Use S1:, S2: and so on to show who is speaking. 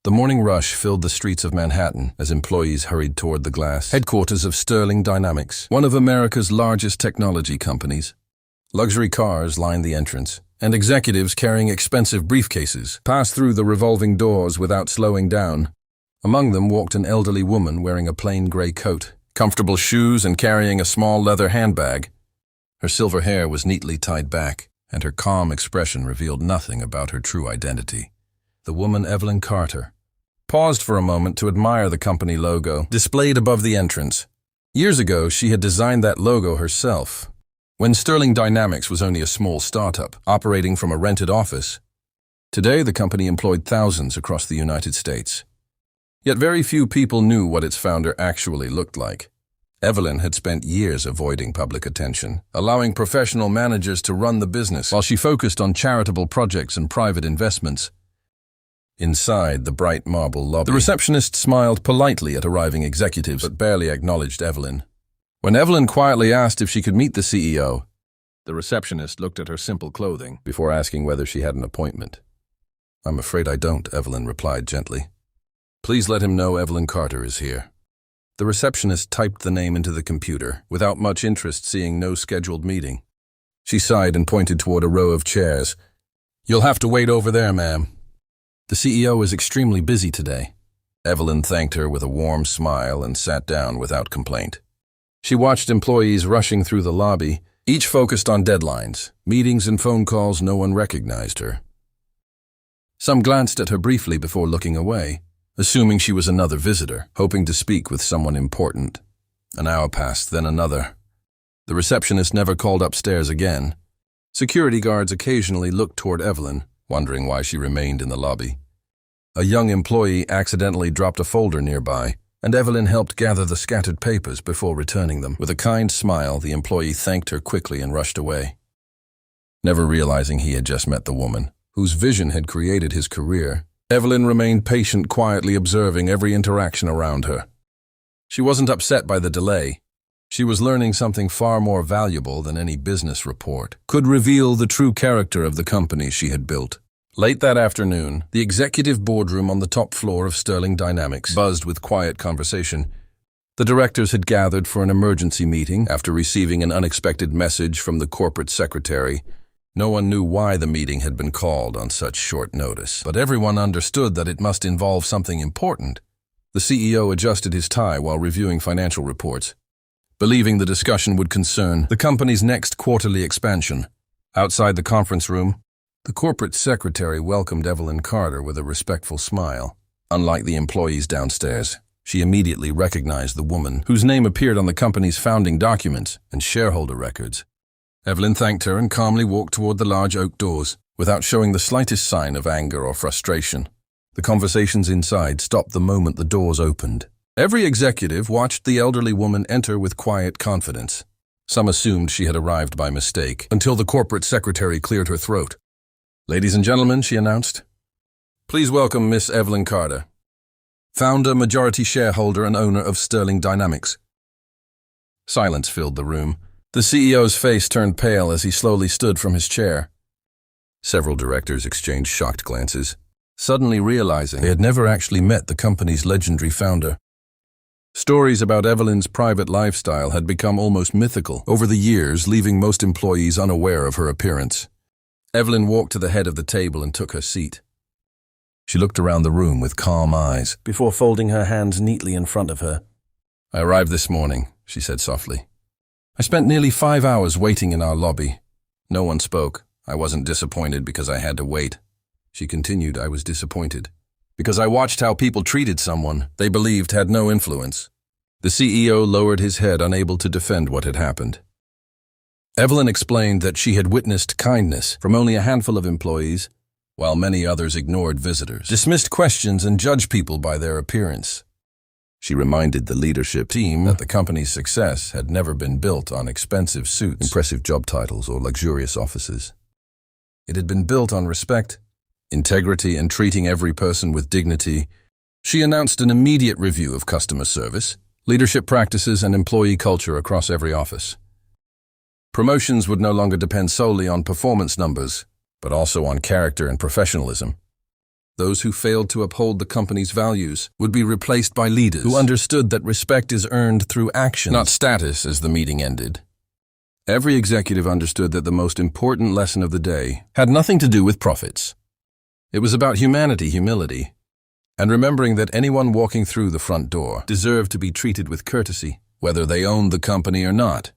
S1: The morning rush filled the streets of Manhattan as employees hurried toward the glass headquarters of Sterling Dynamics, one of America's largest technology companies. Luxury cars lined the entrance, and executives carrying expensive briefcases passed through the revolving doors without slowing down. Among them walked an elderly woman wearing a plain gray coat, comfortable shoes, and carrying a small leather handbag. Her silver hair was neatly tied back, and her calm expression revealed nothing about her true identity. The woman, Evelyn Carter, paused for a moment to admire the company logo displayed above the entrance. Years ago, she had designed that logo herself, when Sterling Dynamics was only a small startup, operating from a rented office. Today, the company employed thousands across the United States. Yet very few people knew what its founder actually looked like. Evelyn had spent years avoiding public attention, allowing professional managers to run the business while she focused on charitable projects and private investments. Inside the bright marble lobby, the receptionist smiled politely at arriving executives but barely acknowledged Evelyn. When Evelyn quietly asked if she could meet the CEO, the receptionist looked at her simple clothing before asking whether she had an appointment. "I'm afraid I don't," Evelyn replied gently. "Please let him know Evelyn Carter is here." The receptionist typed the name into the computer, without much interest, seeing no scheduled meeting. She sighed and pointed toward a row of chairs. "You'll have to wait over there, ma'am. The CEO is extremely busy today." Evelyn thanked her with a warm smile and sat down without complaint. She watched employees rushing through the lobby, each focused on deadlines, meetings and phone calls. No one recognized her. Some glanced at her briefly before looking away, assuming she was another visitor, hoping to speak with someone important. An hour passed, then another. The receptionist never called upstairs again. Security guards occasionally looked toward Evelyn, wondering why she remained in the lobby. A young employee accidentally dropped a folder nearby, and Evelyn helped gather the scattered papers before returning them. With a kind smile, the employee thanked her quickly and rushed away. Never realizing he had just met the woman whose vision had created his career, Evelyn remained patient, quietly observing every interaction around her. She wasn't upset by the delay. She was learning something far more valuable than any business report could reveal: the true character of the company she had built. Late that afternoon, the executive boardroom on the top floor of Sterling Dynamics buzzed with quiet conversation. The directors had gathered for an emergency meeting after receiving an unexpected message from the corporate secretary. No one knew why the meeting had been called on such short notice, but everyone understood that it must involve something important. The CEO adjusted his tie while reviewing financial reports, believing the discussion would concern the company's next quarterly expansion. Outside the conference room, the corporate secretary welcomed Evelyn Carter with a respectful smile. Unlike the employees downstairs, she immediately recognized the woman whose name appeared on the company's founding documents and shareholder records. Evelyn thanked her and calmly walked toward the large oak doors, without showing the slightest sign of anger or frustration. The conversations inside stopped the moment the doors opened. Every executive watched the elderly woman enter with quiet confidence. Some assumed she had arrived by mistake, until the corporate secretary cleared her throat. "Ladies and gentlemen," she announced, "please welcome Miss Evelyn Carter, founder, majority shareholder, and owner of Sterling Dynamics." Silence filled the room. The CEO's face turned pale as he slowly stood from his chair. Several directors exchanged shocked glances, suddenly realizing they had never actually met the company's legendary founder. Stories about Evelyn's private lifestyle had become almost mythical over the years, leaving most employees unaware of her appearance. Evelyn walked to the head of the table and took her seat. She looked around the room with calm eyes before folding her hands neatly in front of her. "I arrived this morning," she said softly. "I spent nearly 5 hours waiting in our lobby. No one spoke. I wasn't disappointed because I had to wait." She continued, "I was disappointed because I watched how people treated someone they believed had no influence." The CEO lowered his head, unable to defend what had happened. Evelyn explained that she had witnessed kindness from only a handful of employees, while many others ignored visitors, dismissed questions, and judged people by their appearance. She reminded the leadership team that the company's success had never been built on expensive suits, impressive job titles, or luxurious offices. It had been built on respect, integrity, and treating every person with dignity. She announced an immediate review of customer service, leadership practices, and employee culture across every office. Promotions would no longer depend solely on performance numbers, but also on character and professionalism. Those who failed to uphold the company's values would be replaced by leaders who understood that respect is earned through action, not status. As the meeting ended, every executive understood that the most important lesson of the day had nothing to do with profits. It was about humanity, humility, and remembering that anyone walking through the front door deserved to be treated with courtesy, whether they owned the company or not.